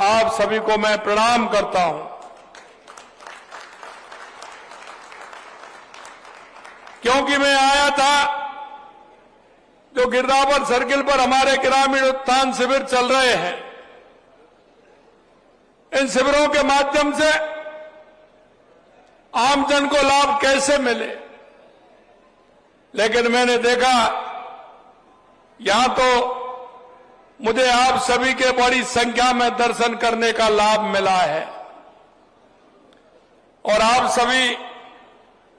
आप सभी को मैं प्रणाम करता हूं, क्योंकि मैं आया था जो गिरदावर सर्किल पर हमारे ग्रामीण उत्थान शिविर चल रहे हैं। इन शिविरों के माध्यम से आमजन को लाभ कैसे मिले, लेकिन मैंने देखा यहां तो मुझे आप सभी के बड़ी संख्या में दर्शन करने का लाभ मिला है और आप सभी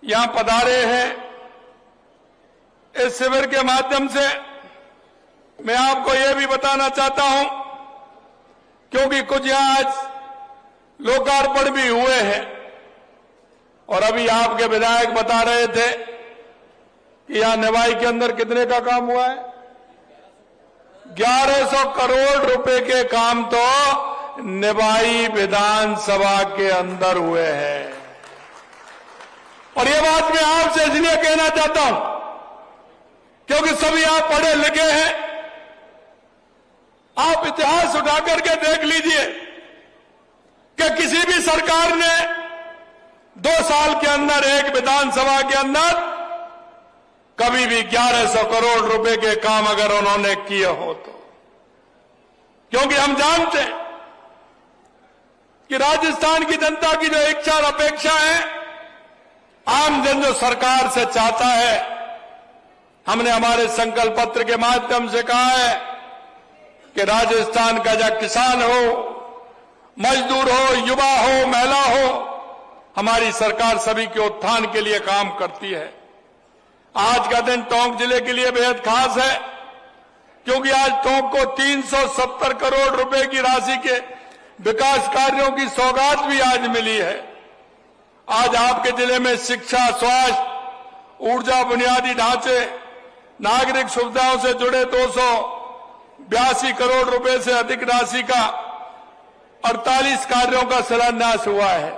यहां पधारे हैं। इस शिविर के माध्यम से मैं आपको यह भी बताना चाहता हूं, क्योंकि कुछ यहां आज लोकार्पण भी हुए हैं और अभी आपके विधायक बता रहे थे कि यहां निवाई के अंदर कितने का काम हुआ है। 1100 करोड़ रुपए के काम तो निवाई विधानसभा के अंदर हुए हैं। और ये बात मैं आपसे इसलिए कहना चाहता हूं क्योंकि सभी आप पढ़े लिखे हैं। आप इतिहास उठा करके देख लीजिए कि किसी भी सरकार ने 2 साल के अंदर एक विधानसभा के अंदर कभी भी 1100 करोड़ रुपए के काम अगर उन्होंने किए हो तो, क्योंकि हम जानते हैं कि राजस्थान की जनता की जो इच्छा और अपेक्षा है, आम जन जो सरकार से चाहता है, हमने हमारे संकल्प पत्र के माध्यम से कहा है कि राजस्थान का जो किसान हो, मजदूर हो, युवा हो, महिला हो, हमारी सरकार सभी के उत्थान के लिए काम करती है। आज का दिन टोंक जिले के लिए बेहद खास है, क्योंकि आज टोंक को 370 करोड़ रुपए की राशि के विकास कार्यों की सौगात भी आज मिली है। आज आपके जिले में शिक्षा, स्वास्थ्य, ऊर्जा, बुनियादी ढांचे, नागरिक सुविधाओं से जुड़े 282 करोड़ रुपए से अधिक राशि का 48 कार्यों का शिलान्यास हुआ है।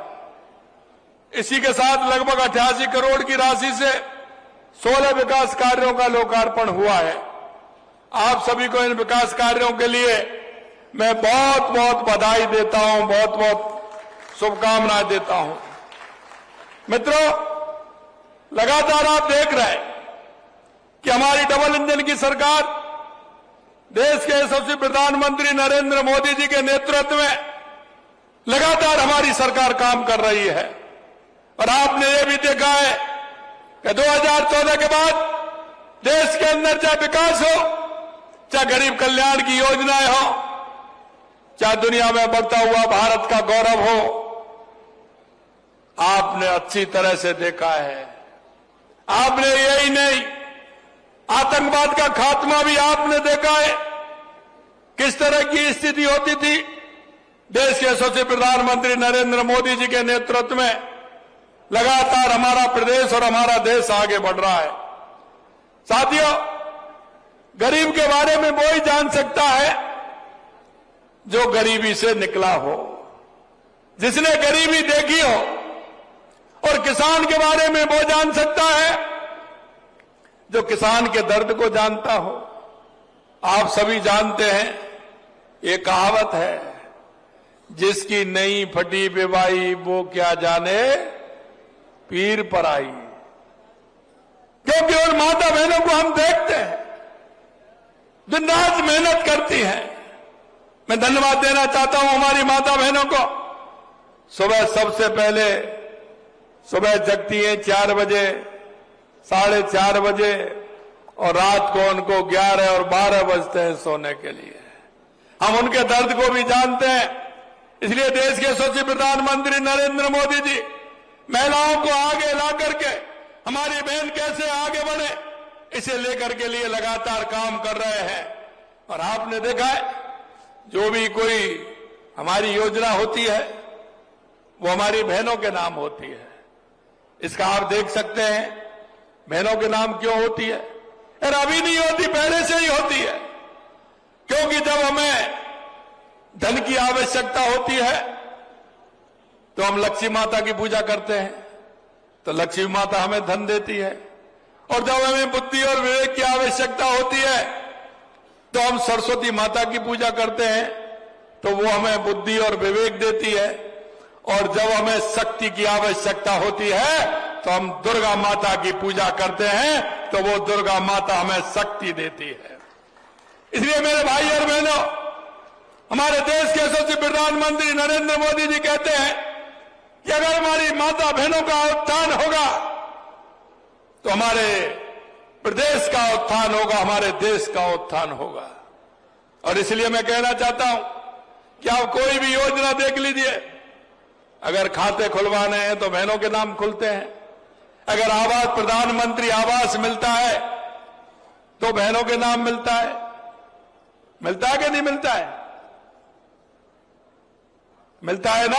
इसी के साथ लगभग 88 करोड़ की राशि से 16 विकास कार्यों का लोकार्पण हुआ है। आप सभी को इन विकास कार्यों के लिए मैं बहुत बहुत बधाई देता हूं, बहुत बहुत शुभकामनाएं देता हूं। मित्रों, लगातार आप देख रहे हैं कि हमारी डबल इंजन की सरकार, देश के यशस्वी प्रधानमंत्री नरेंद्र मोदी जी के नेतृत्व में लगातार हमारी सरकार काम कर रही है। और आपने ये भी देखा है कि 2014 के बाद देश के अंदर चाहे विकास हो, चाहे गरीब कल्याण की योजनाएं हो, चाहे दुनिया में बढ़ता हुआ भारत का गौरव हो, आपने अच्छी तरह से देखा है। आपने यही नहीं, आतंकवाद का खात्मा भी आपने देखा है। किस तरह की स्थिति होती थी, देश के यशस्वी प्रधानमंत्री नरेंद्र मोदी जी के नेतृत्व में लगातार हमारा प्रदेश और हमारा देश आगे बढ़ रहा है। साथियों, गरीब के बारे में वो ही जान सकता है जो गरीबी से निकला हो, जिसने गरीबी देखी हो, और किसान के बारे में वो जान सकता है जो किसान के दर्द को जानता हो। आप सभी जानते हैं, ये कहावत है, जिसकी नई फटी बेवाई वो क्या जाने पीर पर आई। क्योंकि उन माता बहनों को हम देखते हैं, दिन रात मेहनत करती हैं। मैं धन्यवाद देना चाहता हूं हमारी माता बहनों को। सुबह सबसे पहले सुबह जगती हैं 4 बजे, 4:30 बजे, और रात को उनको 11 और 12 बजते हैं सोने के लिए। हम उनके दर्द को भी जानते हैं, इसलिए देश के यशस्वी प्रधानमंत्री नरेंद्र मोदी जी महिलाओं को आगे ला करके हमारी बहन कैसे आगे बढ़े, इसे लेकर के लिए लगातार काम कर रहे हैं। और आपने देखा है, जो भी कोई हमारी योजना होती है वो हमारी बहनों के नाम होती है। इसका आप देख सकते हैं बहनों के नाम क्यों होती है। और अभी नहीं होती, पहले से ही होती है, क्योंकि जब हमें धन की आवश्यकता होती है तो हम लक्ष्मी माता की पूजा करते हैं, तो लक्ष्मी माता हमें धन देती है। और जब हमें बुद्धि और विवेक की आवश्यकता होती है तो हम सरस्वती माता की पूजा करते हैं, तो वो हमें बुद्धि और विवेक देती है, और जब हमें शक्ति की आवश्यकता होती है तो हम दुर्गा माता की पूजा करते हैं, तो वो दुर्गा माता हमें शक्ति देती है। इसलिए मेरे भाई और बहनों, हमारे देश के यशस्वी प्रधानमंत्री नरेंद्र मोदी जी कहते हैं कि अगर हमारी माता बहनों का उत्थान होगा तो हमारे प्रदेश का उत्थान होगा, हमारे देश का उत्थान होगा। और इसलिए मैं कहना चाहता हूं कि आप कोई भी योजना देख लीजिए, अगर खाते खुलवाने हैं तो बहनों के नाम खुलते हैं, अगर आवास प्रधानमंत्री आवास मिलता है तो बहनों के नाम मिलता है कि नहीं मिलता है? मिलता है ना,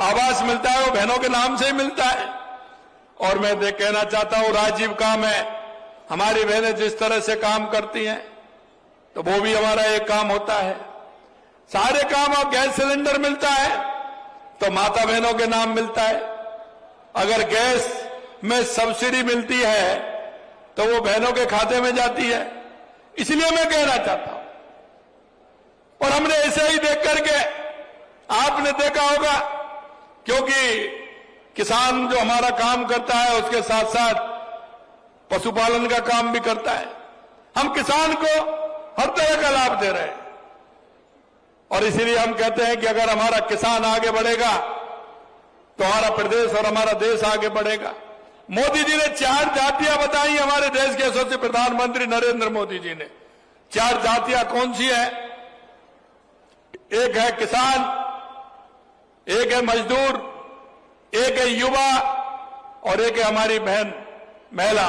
आवास मिलता है वो बहनों के नाम से ही मिलता है। और मैं कहना चाहता हूं, राजीव काम है, हमारी बहनें जिस तरह से काम करती हैं तो वो भी हमारा एक काम होता है। सारे काम, अब गैस सिलेंडर मिलता है तो माता बहनों के नाम मिलता है, अगर गैस में सब्सिडी मिलती है तो वो बहनों के खाते में जाती है। इसलिए मैं कहना चाहता हूं, और हमने ऐसे ही देख करके, आपने देखा होगा, क्योंकि किसान जो हमारा काम करता है उसके साथ साथ पशुपालन का काम भी करता है। हम किसान को हर तरह का लाभ दे रहे हैं, और इसीलिए हम कहते हैं कि अगर हमारा किसान आगे बढ़ेगा तो हमारा प्रदेश और हमारा देश आगे बढ़ेगा। मोदी जी ने 4 जातियां बताई, हमारे देश के यशस्वी प्रधानमंत्री नरेंद्र मोदी जी ने। 4 जातियां कौन सी है? एक है किसान, एक है मजदूर, एक है युवा, और एक है हमारी बहन महिला।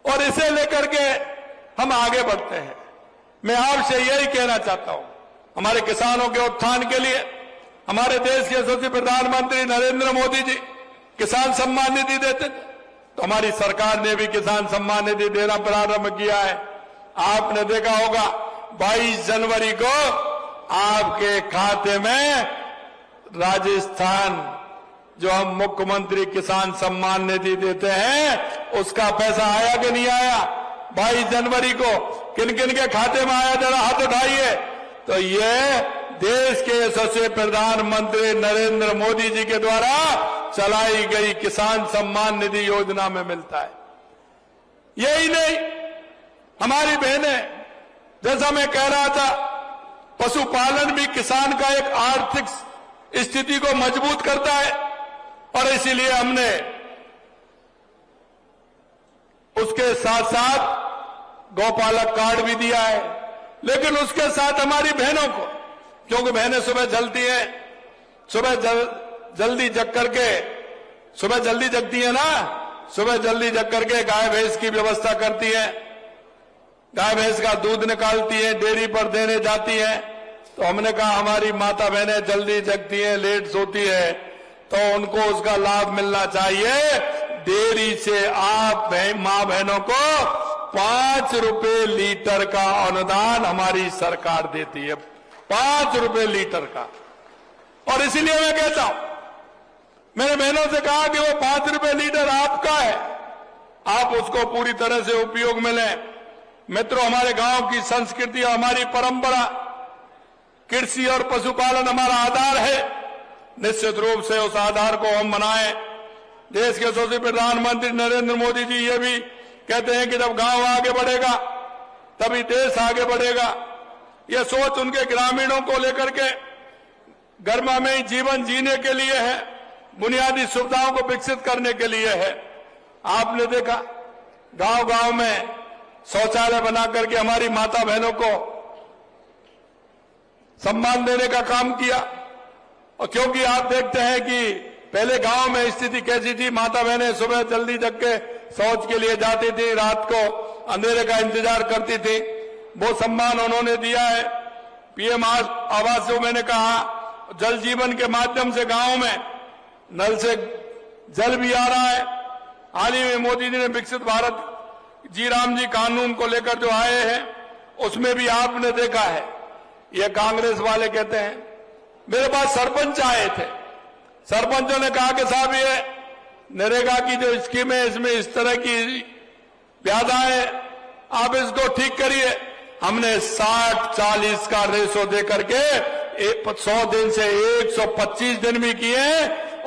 और इसे लेकर के हम आगे बढ़ते हैं। मैं आपसे यही कहना चाहता हूं, हमारे किसानों के उत्थान के लिए हमारे देश के यशस्वी प्रधानमंत्री नरेंद्र मोदी जी किसान सम्मान निधि देते थे, तो हमारी सरकार ने भी किसान सम्मान निधि देना प्रारंभ किया है। आपने देखा होगा 22 जनवरी को आपके खाते में राजस्थान जो हम मुख्यमंत्री किसान सम्मान निधि देते हैं उसका पैसा आया कि नहीं आया? 22 जनवरी को किन किन के खाते में आया, जरा हाथ उठाइए। तो ये देश के यशस्वी प्रधानमंत्री नरेंद्र मोदी जी के द्वारा चलाई गई किसान सम्मान निधि योजना में मिलता है। यही नहीं, हमारी बहनें, जैसा मैं कह रहा था, पशुपालन भी किसान का एक आर्थिक स्थिति को मजबूत करता है, और इसीलिए हमने उसके साथ साथ गौपालक कार्ड भी दिया है। लेकिन उसके साथ हमारी बहनों को, क्योंकि बहनें सुबह जलती हैं, सुबह जल्दी जग करके, सुबह जल्दी जगती है ना, सुबह जल्दी जग करके गाय भैंस की व्यवस्था करती है, गाय भैंस का दूध निकालती है, डेयरी पर देने जाती है। तो हमने कहा हमारी माता बहनें जल्दी जगती हैं, लेट सोती है, तो उनको उसका लाभ मिलना चाहिए। डेयरी से आप मां बहनों को 5 रुपए लीटर का अनुदान हमारी सरकार देती है, 5 रुपए लीटर का। और इसलिए मैं कहता हूं, मैंने बहनों से कहा कि वो 5 रुपए लीटर आपका है, आप उसको पूरी तरह से उपयोग में लें। मित्रों, हमारे गांव की संस्कृति और हमारी परंपरा, कृषि और पशुपालन हमारा आधार है। निश्चित रूप से उस आधार को हम मनाएं। देश के यशस्वी प्रधानमंत्री नरेंद्र मोदी जी ये भी कहते हैं कि जब गांव आगे बढ़ेगा तभी देश आगे बढ़ेगा। यह सोच उनके ग्रामीणों को लेकर के गर्मा में जीवन जीने के लिए है, बुनियादी सुविधाओं को विकसित करने के लिए है। आपने देखा गांव गांव में शौचालय बना करके हमारी माता बहनों को सम्मान देने का काम किया। और क्योंकि आप देखते हैं कि पहले गांव में स्थिति कैसी थी, माता बहनें सुबह जल्दी जग के शौच के लिए जाती थी, रात को अंधेरे का इंतजार करती थी, वो सम्मान उन्होंने दिया है। पीएम आवास जो मैंने कहा, जल जीवन के माध्यम से गांव में नल से जल भी आ रहा है। हाल ही में मोदी जी ने विकसित भारत जी राम जी कानून को लेकर जो आए हैं उसमें भी आपने देखा है, ये कांग्रेस वाले कहते हैं। मेरे पास सरपंच आए थे, सरपंचों ने कहा कि साहब ये नरेगा की जो स्कीम है इसमें इस तरह की व्याधा है, आप इसको ठीक करिए। हमने 60-40 का रेशो दे करके 100 दिन से 125 दिन भी किए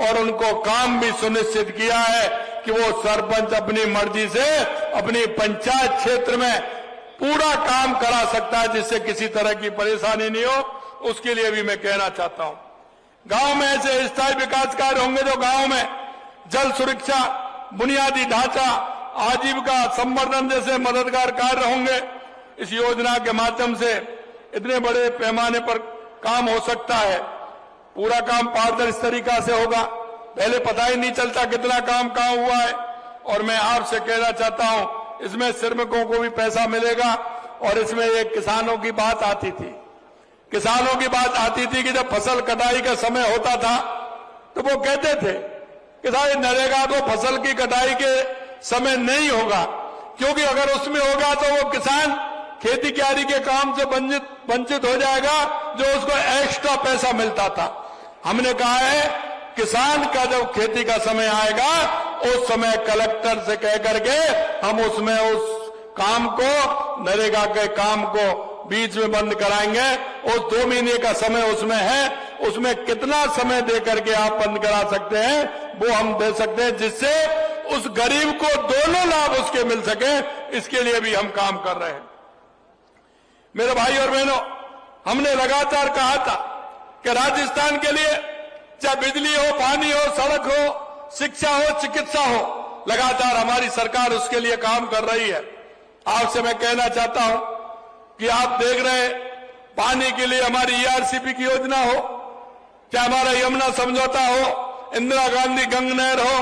और उनको काम भी सुनिश्चित किया है कि वो सरपंच अपनी मर्जी से अपनी पंचायत क्षेत्र में पूरा काम करा सकता है, जिससे किसी तरह की परेशानी नहीं हो। उसके लिए भी मैं कहना चाहता हूं, गांव में ऐसे स्थायी विकास कार्य होंगे जो गांव में जल सुरक्षा, बुनियादी ढांचा, आजीविका संवर्धन जैसे मददगार कार्य होंगे। इस योजना के माध्यम से इतने बड़े पैमाने पर काम हो सकता है। पूरा काम पारदर्शी तरीका से होगा, पहले पता ही नहीं चलता कितना काम कहां हुआ है। और मैं आपसे कहना चाहता हूं, इसमें श्रमिकों को भी पैसा मिलेगा। और इसमें एक किसानों की बात आती थी, किसानों की बात आती थी कि जब फसल कटाई का समय होता था तो वो कहते थे कि साहब नरेगा तो फसल की कटाई के समय नहीं होगा, क्योंकि अगर उसमें होगा तो वो किसान खेती कियारी के काम से वंचित हो जाएगा, जो उसको एक्स्ट्रा पैसा मिलता था। हमने कहा है किसान का जब खेती का समय आएगा उस समय कलेक्टर से कह करके हम उसमें उस काम को, नरेगा के काम को बीच में बंद कराएंगे। उस 2 महीने का समय उसमें है, उसमें कितना समय दे करके आप बंद करा सकते हैं वो हम दे सकते हैं, जिससे उस गरीब को दोनों लाभ उसके मिल सके। इसके लिए भी हम काम कर रहे हैं। मेरे भाई और बहनों, हमने लगातार कहा था कि राजस्थान के लिए चाहे बिजली हो, पानी हो, सड़क हो, शिक्षा हो, चिकित्सा हो, लगातार हमारी सरकार उसके लिए काम कर रही है। आपसे मैं कहना चाहता हूं कि आप देख रहे हैं पानी के लिए हमारी ईआरसीपी की योजना हो, चाहे हमारा यमुना समझौता हो, इंदिरा गांधी गंग नहर हो,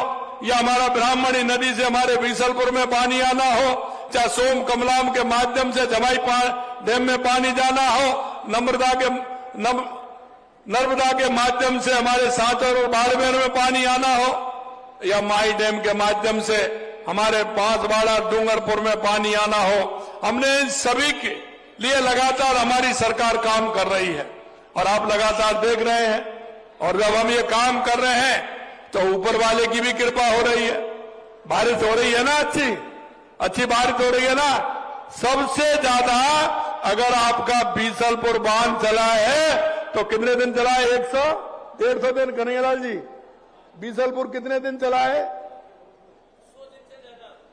या हमारा ब्राह्मणी नदी से हमारे बीसलपुर में पानी आना हो, चाहे सोम कमलाम के माध्यम से जमाई डैम में पानी जाना हो, नर्मदा के माध्यम से हमारे सांचौर और बाड़मेर में पानी आना हो, या माई डैम के माध्यम से हमारे बांसवाड़ा डूंगरपुर में पानी आना हो। हमने इन सभी के लिए लगातार हमारी सरकार काम कर रही है और आप लगातार देख रहे हैं। और जब हम ये काम कर रहे हैं तो ऊपर वाले की भी कृपा हो रही है, बारिश हो रही है ना, अच्छी बारिश हो रही है ना। सबसे ज्यादा अगर आपका बीसलपुर बांध चला है तो कितने दिन चला है? 100-150 दिन। कन्हैयालाल जी, बीसलपुर कितने दिन चला है?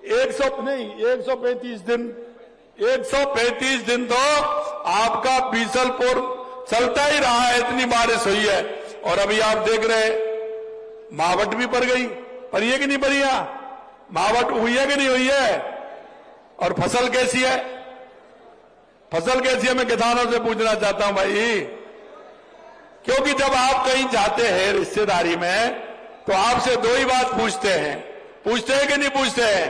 135 दिन। 135 दिन तो आपका बीसलपुर चलता ही रहा है, इतनी बारिश हुई है। और अभी आप देख रहे मावट भी पड़ गई, पड़ी है कि नहीं पड़ी? मावट हुई है कि नहीं हुई है? और फसल कैसी है? फसल कैसी है मैं किसानों से पूछना चाहता हूं भाई, क्योंकि जब आप कहीं जाते हैं रिश्तेदारी में तो आपसे 2 ही बात पूछते हैं कि नहीं पूछते हैं?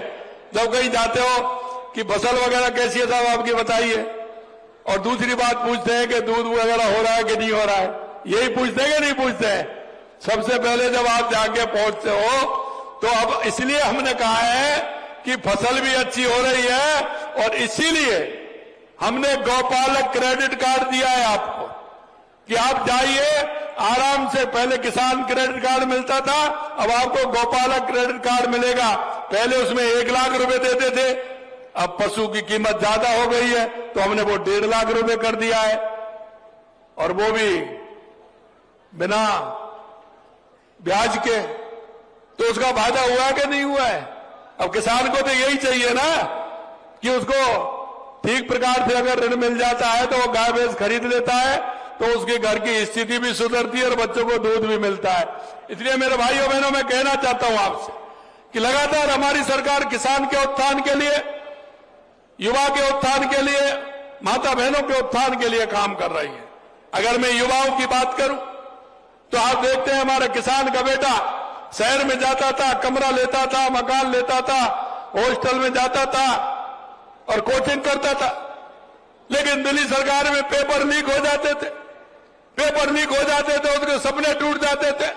जब कहीं जाते हो कि फसल वगैरह कैसी है साहब आपकी बताइए, और दूसरी बात पूछते हैं कि दूध वगैरह हो रहा है कि नहीं हो रहा है। यही पूछते हैं कि नहीं पूछते हैं? सबसे पहले जब आप जाके पहुंचते हो तो अब इसलिए हमने कहा है कि फसल भी अच्छी हो रही है, और इसीलिए हमने गौपालक क्रेडिट कार्ड दिया है आपको कि आप जाइए आराम से। पहले किसान क्रेडिट कार्ड मिलता था, अब आपको गौपालक क्रेडिट कार्ड मिलेगा। पहले उसमें 1 लाख रुपए देते थे, अब पशु की कीमत ज्यादा हो गई है तो हमने वो 1.5 लाख रुपए कर दिया है, और वो भी बिना ब्याज के। तो उसका फायदा हुआ है कि नहीं हुआ है? अब किसान को तो यही चाहिए ना कि उसको ठीक प्रकार से अगर ऋण मिल जाता है तो वो गाय भैंस खरीद लेता है, तो उसके घर की स्थिति भी सुधरती है और बच्चों को दूध भी मिलता है। इसलिए मेरे भाइयों बहनों, मैं कहना चाहता हूं आपसे कि लगातार हमारी सरकार किसान के उत्थान के लिए, युवा के उत्थान के लिए, माता बहनों के उत्थान के लिए काम कर रही है। अगर मैं युवाओं की बात करूं तो आप देखते हैं हमारा किसान का बेटा शहर में जाता था, कमरा लेता था, मकान लेता था, हॉस्टल में जाता था और कोचिंग करता था, लेकिन दिल्ली सरकार में पेपर लीक हो जाते थे, उसके सपने टूट जाते थे।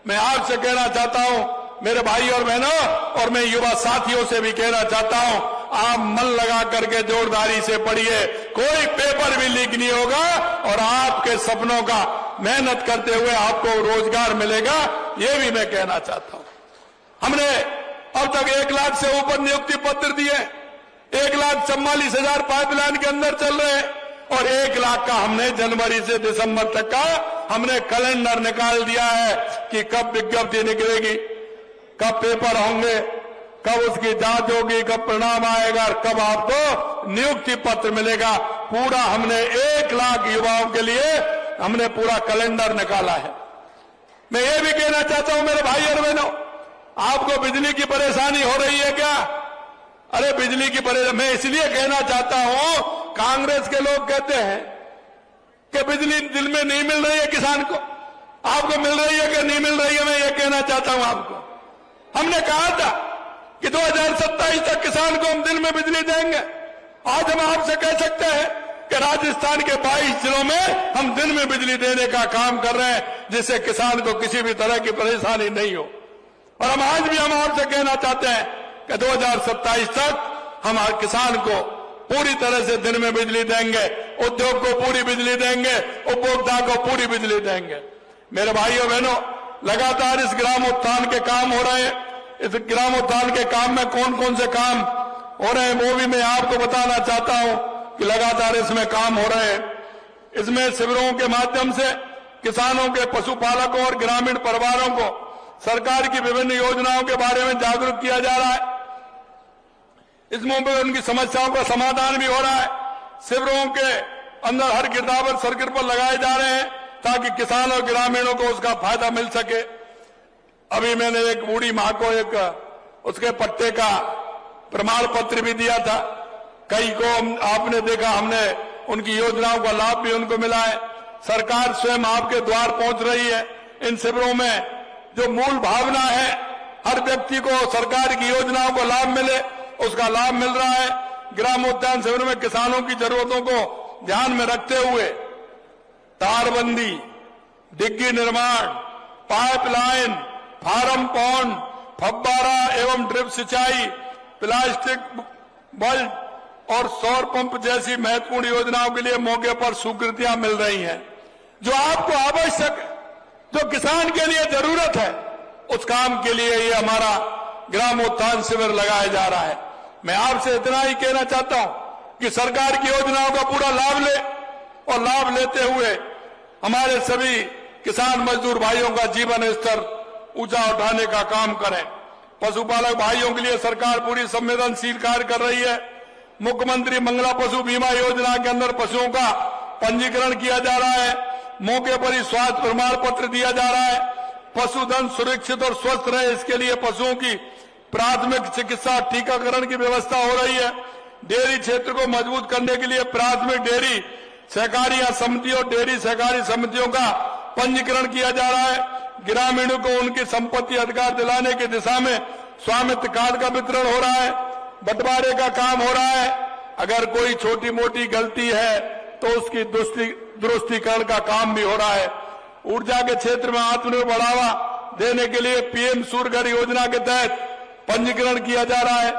मैं आपसे कहना चाहता हूं मेरे भाई और बहनों, और मैं युवा साथियों से भी कहना चाहता हूं, आप मन लगा करके जोरदारी से पढ़िए, कोई पेपर भी लीक नहीं होगा और आपके सपनों का मेहनत करते हुए आपको रोजगार मिलेगा, ये भी मैं कहना चाहता हूं। हमने अब तक 1 लाख से ऊपर नियुक्ति पत्र दिए, 1,44,000 पाइपलाइन के अंदर चल रहे हैं, और 1 लाख का हमने जनवरी से दिसंबर तक का हमने कैलेंडर निकाल दिया है कि कब विज्ञप्ति निकलेगी, कब पेपर होंगे, कब उसकी जांच होगी, कब परिणाम आएगा, कब आपको नियुक्ति पत्र मिलेगा। पूरा हमने 1 लाख युवाओं के लिए हमने पूरा कैलेंडर निकाला है। मैं ये भी कहना चाहता हूं मेरे भाई और बहनों, आपको बिजली की परेशानी हो रही है क्या? अरे बिजली की परेशानी मैं इसलिए कहना चाहता हूं, कांग्रेस के लोग कहते हैं कि बिजली दिल में नहीं मिल रही है किसान को। आपको मिल रही है कि नहीं मिल रही है? मैं ये कहना चाहता हूं आपको, हमने कहा था कि 2027 तक किसान को हम दिन में बिजली देंगे। आज हम आपसे कह सकते हैं कि राजस्थान के 22 जिलों में हम दिन में बिजली देने का काम कर रहे हैं, जिससे किसान को किसी भी तरह की परेशानी नहीं हो। और हम आज भी हम आपसे कहना चाहते हैं कि 2027 तक हम हर किसान को पूरी तरह से दिन में बिजली देंगे, उद्योग को पूरी बिजली देंगे, उपभोक्ता को पूरी बिजली देंगे। मेरे भाइयों बहनों, लगातार इस ग्राम उत्थान के काम हो रहे हैं। इस ग्राम उत्थान के काम में कौन कौन से काम हो रहे हैं वो भी मैं आपको बताना चाहता हूं कि लगातार इसमें काम हो रहे हैं। इसमें शिविरों के माध्यम से किसानों के, पशुपालकों और ग्रामीण परिवारों को सरकार की विभिन्न योजनाओं के बारे में जागरूक किया जा रहा है। इसमें उनकी समस्याओं का समाधान भी हो रहा है। शिविरों के अंदर हर गिरदावर सर्किट पर लगाए जा रहे हैं ताकि किसान और ग्रामीणों को उसका फायदा मिल सके। अभी मैंने एक बूढ़ी मां को एक उसके पट्टे का प्रमाण पत्र भी दिया था। कई को आपने देखा, हमने उनकी योजनाओं का लाभ भी उनको मिला है। सरकार स्वयं आपके द्वार पहुंच रही है। इन शिविरों में जो मूल भावना है, हर व्यक्ति को सरकार की योजनाओं का लाभ मिले, उसका लाभ मिल रहा है। ग्रामोत्थान शिविर में किसानों की जरूरतों को ध्यान में रखते हुए तारबंदी, डिग्गी निर्माण, पाइपलाइन, फार्म पॉन्ड, फव्वारा एवं ड्रिप सिंचाई, प्लास्टिक बल्ब और सौर पंप जैसी महत्वपूर्ण योजनाओं के लिए मौके पर स्वीकृतियां मिल रही हैं। जो आपको आवश्यक, जो किसान के लिए जरूरत है, उस काम के लिए ये हमारा ग्रामोत्थान शिविर लगाया जा रहा है। मैं आपसे इतना ही कहना चाहता हूं कि सरकार की योजनाओं का पूरा लाभ ले और लाभ लेते हुए हमारे सभी किसान मजदूर भाइयों का जीवन स्तर ऊंचा उठाने का काम करें। पशुपालक भाइयों के लिए सरकार पूरी संवेदनशील कार्य कर रही है। मुख्यमंत्री मंगला पशु बीमा योजना के अंदर पशुओं का पंजीकरण किया जा रहा है। मौके पर ही स्वास्थ्य प्रमाण पत्र दिया जा रहा है। पशुधन सुरक्षित और स्वस्थ रहे, इसके लिए पशुओं की प्राथमिक चिकित्सा टीकाकरण की व्यवस्था हो रही है। डेयरी क्षेत्र को मजबूत करने के लिए प्राथमिक डेयरी सहकारी समिति और डेयरी सहकारी समितियों का पंजीकरण किया जा रहा है। ग्रामीणों को उनकी संपत्ति अधिकार दिलाने की दिशा में स्वामित्व कार्ड का वितरण हो रहा है। बंटवारे का काम हो रहा है। अगर कोई छोटी मोटी गलती है तो उसकी दुरुस्तीकरण का काम भी हो रहा है। ऊर्जा के क्षेत्र में आत्मनिर्भर बढ़ावा देने के लिए पीएम सूर्य घर योजना के तहत पंजीकरण किया जा रहा है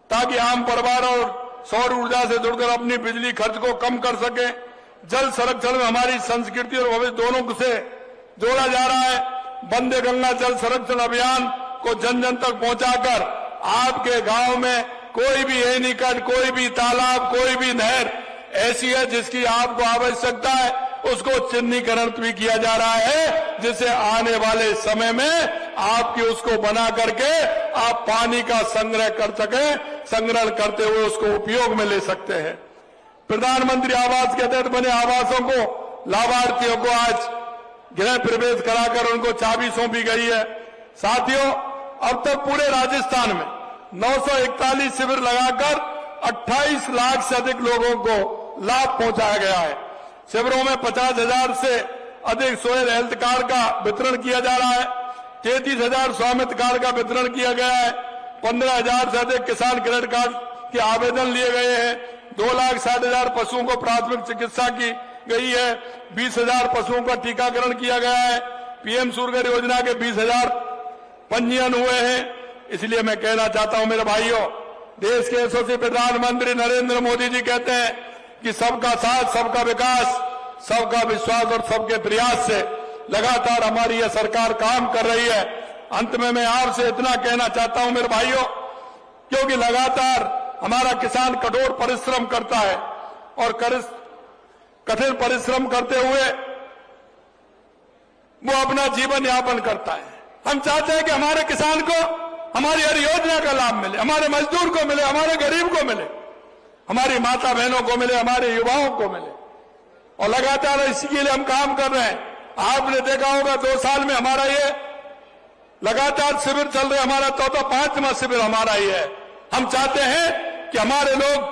ताकि आम परिवार और सौर ऊर्जा से जुड़कर अपनी बिजली खर्च को कम कर सके। जल संरक्षण में हमारी संस्कृति और भविष्य दोनों से जोड़ा जा रहा है। वंदे गंगा जल संरक्षण अभियान को जन जन तक पहुंचाकर आपके गांव में कोई भी एनीकट, कोई भी तालाब, कोई भी नहर ऐसी है जिसकी आपको आवश्यकता है, उसको चिन्हीकरण भी किया जा रहा है, जिससे आने वाले समय में आपकी उसको बना करके आप पानी का संग्रह कर सकें, संग्रहण करते हुए उसको उपयोग में ले सकते हैं। प्रधानमंत्री आवास के तहत बने आवासों को लाभार्थियों को आज गृह प्रवेश कराकर उनको चाबी सौंपी गई है। साथियों, अब तक पूरे राजस्थान में 941 शिविर लगाकर 28 लाख से अधिक लोगों को लाभ पहुंचाया गया है। शिविरों में 50,000 से अधिक सोयल हेल्थ कार्ड का वितरण किया जा रहा है। 33,000 स्वामित्व कार्ड का वितरण किया गया है। 15,000 से अधिक किसान क्रेडिट कार्ड के आवेदन लिए गए हैं। 2,60,000 पशुओं को प्राथमिक चिकित्सा की गई है। 20,000 पशुओं का टीकाकरण किया गया है। पीएम सूर्य घर योजना के 20,000 पंजीयन हुए हैं। इसलिए मैं कहना चाहता हूं मेरे भाइयों, देश के यशस्वी प्रधानमंत्री नरेंद्र मोदी जी कहते हैं कि सबका साथ, सबका विकास, सबका विश्वास और सबके प्रयास से लगातार हमारी यह सरकार काम कर रही है। अंत में मैं आपसे इतना कहना चाहता हूं मेरे भाइयों, क्योंकि लगातार हमारा किसान कठोर परिश्रम करता है और कठिन परिश्रम करते हुए वो अपना जीवन यापन करता है। हम चाहते हैं कि हमारे किसान को हमारी हर योजना का लाभ मिले, हमारे मजदूर को मिले, हमारे गरीब को मिले, हमारी माता बहनों को मिले, हमारे युवाओं को मिले, और लगातार इसके लिए हम काम कर रहे हैं। आपने देखा होगा 2 साल में हमारा ये लगातार शिविर चल रहे, हमारा चौथा 5वां शिविर हमारा ही है। हम चाहते हैं कि हमारे लोग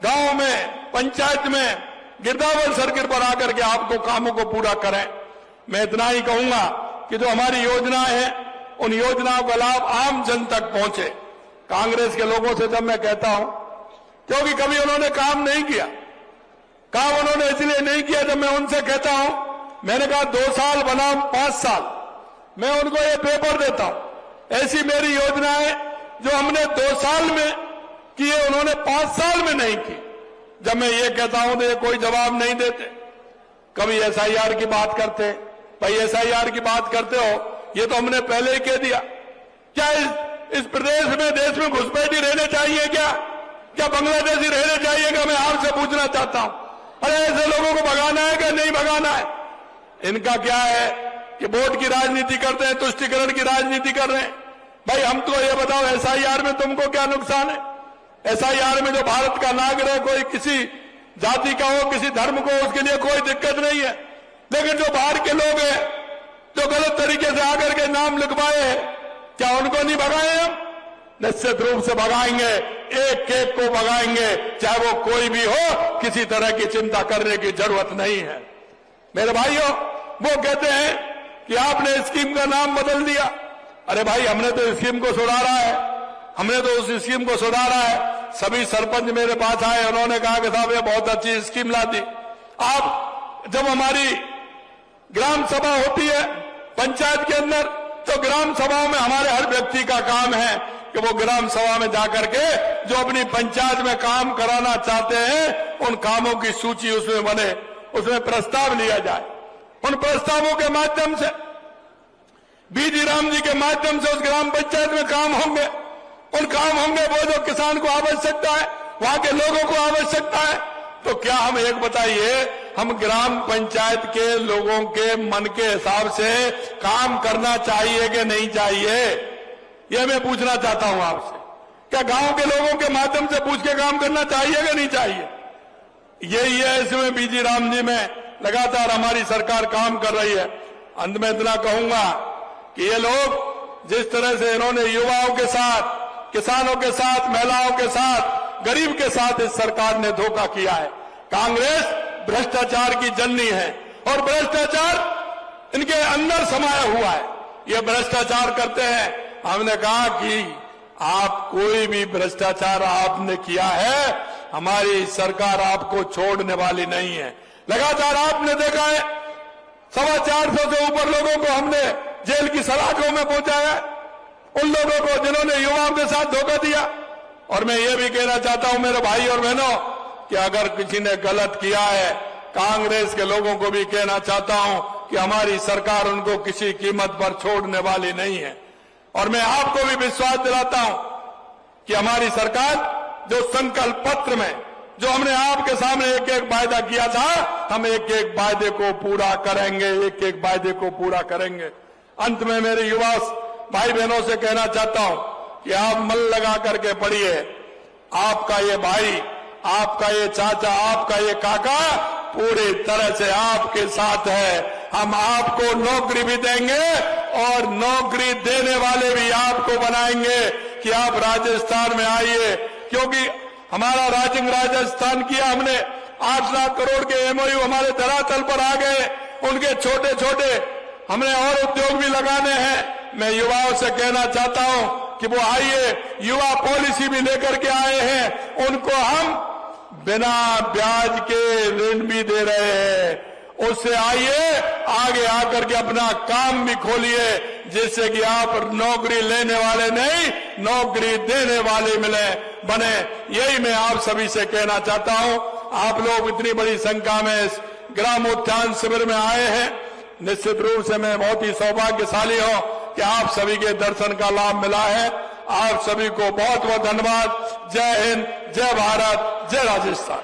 गांव में, पंचायत में, गिरदावर सर्किट पर आकर के आपको कामों को पूरा करें। मैं इतना ही कहूंगा कि जो हमारी योजनाएं हैं उन योजनाओं का लाभ आम जन तक पहुंचे। कांग्रेस के लोगों से जब मैं कहता हूं, क्योंकि कभी उन्होंने काम नहीं किया, काम उन्होंने इसलिए नहीं किया, जब मैं उनसे कहता हूं, मैंने कहा 2 साल बनाम 5 साल, मैं उनको ये पेपर देता हूं। ऐसी मेरी योजनाएं जो हमने 2 साल में की है, उन्होंने 5 साल में नहीं की। जब मैं ये कहता हूं तो ये कोई जवाब नहीं देते। कभी एसआईआर की बात करते, भाई एसआईआर की बात करते हो, ये तो हमने पहले ही कह दिया। क्या इस प्रदेश में, देश में घुसपैठी रहने चाहिए क्या बांग्लादेशी रहने चाहिए? मैं आपसे पूछना चाहता हूं, अरे ऐसे लोगों को भगाना है कि नहीं भगाना है? इनका क्या है कि वोट की राजनीति करते हैं, तुष्टीकरण की राजनीति कर रहे हैं। भाई हम तो ये बताओ, एसआईआर में तुमको क्या नुकसान है? एसआईआर में जो भारत का नागरिक है, कोई किसी जाति का हो, किसी धर्म को, उसके लिए कोई दिक्कत नहीं है। लेकिन जो बाहर के लोग हैं, जो गलत तरीके से आकर के नाम लिखवाए हैं, क्या उनको नहीं भगाए? हम निश्चित रूप से भगाएंगे, एक एक को भगाएंगे, चाहे वो कोई भी हो। किसी तरह की चिंता करने की जरूरत नहीं है। मेरे भाइयों, वो कहते हैं कि आपने स्कीम का नाम बदल दिया। अरे भाई, हमने तो स्कीम को सुधारा है, हमने तो उस स्कीम को सुधारा है। सभी सरपंच मेरे पास आए, उन्होंने कहा कि साहब ये बहुत अच्छी स्कीम ला दी। आप जब हमारी ग्राम सभा होती है पंचायत के अंदर, तो ग्राम सभाओं में हमारे हर व्यक्ति का काम है कि वो ग्राम सभा में जाकर के जो अपनी पंचायत में काम कराना चाहते हैं, उन कामों की सूची उसमें बने, उसमें प्रस्ताव लिया जाए। उन प्रस्तावों के माध्यम से, बीजी राम जी के माध्यम से उस ग्राम पंचायत में काम होंगे। उन काम होंगे वो जो किसान को आवश्यकता है, वहां के लोगों को आवश्यकता है। तो क्या हम एक बताइए, हम ग्राम पंचायत के लोगों के मन के हिसाब से काम करना चाहिए कि नहीं चाहिए? यह मैं पूछना चाहता हूं आपसे। क्या गांव के लोगों के माध्यम से पूछ के काम करना चाहिए कि नहीं चाहिए? यही है, इसमें बीजी राम जी में लगातार हमारी सरकार काम कर रही है। अंत में इतना कहूंगा कि ये लोग जिस तरह से इन्होंने युवाओं के साथ, किसानों के साथ, महिलाओं के साथ, गरीब के साथ इस सरकार ने धोखा किया है। कांग्रेस भ्रष्टाचार की जननी है और भ्रष्टाचार इनके अंदर समाया हुआ है। ये भ्रष्टाचार करते हैं। हमने कहा कि आप कोई भी भ्रष्टाचार आपने किया है, हमारी सरकार आपको छोड़ने वाली नहीं है। लगातार आपने देखा है 450 से ऊपर लोगों को हमने जेल की सलाखों में पहुंचाया, उन लोगों को जिन्होंने युवाओं के साथ धोखा दिया। और मैं ये भी कहना चाहता हूं मेरे भाई और बहनों कि अगर किसी ने गलत किया है, कांग्रेस के लोगों को भी कहना चाहता हूं कि हमारी सरकार उनको किसी कीमत पर छोड़ने वाली नहीं है। और मैं आपको भी विश्वास दिलाता हूं कि हमारी सरकार जो संकल्प पत्र में जो हमने आपके सामने एक एक वायदा किया था, हम एक एक वायदे को पूरा करेंगे, एक एक वायदे को पूरा करेंगे। अंत में मेरे युवा भाई बहनों से कहना चाहता हूं कि आप मन लगा करके पढ़िए। आपका ये भाई, आपका ये चाचा, आपका ये काका पूरी तरह से आपके साथ है। हम आपको नौकरी भी देंगे और नौकरी देने वाले भी आपको बनाएंगे कि आप राजस्थान में आइए। क्योंकि हमारा राजस्थान किया हमने, 8 लाख करोड़ के एमओयू हमारे धरातल पर आ गए। उनके छोटे छोटे हमने और उद्योग भी लगाने हैं। मैं युवाओं से कहना चाहता हूं कि वो आइए, युवा पॉलिसी भी लेकर के आए हैं, उनको हम बिना ब्याज के ऋण भी दे रहे हैं। उससे आइए, आगे आकर के अपना काम भी खोलिए, जिससे कि आप नौकरी लेने वाले नहीं, नौकरी देने वाले बने। यही मैं आप सभी से कहना चाहता हूं। आप लोग इतनी बड़ी संख्या में इस ग्राम उत्थान शिविर में आए हैं, निश्चित रूप से मैं बहुत ही सौभाग्यशाली हूं कि आप सभी के दर्शन का लाभ मिला है। आप सभी को बहुत बहुत धन्यवाद। जय हिंद, जय भारत, जय राजस्थान।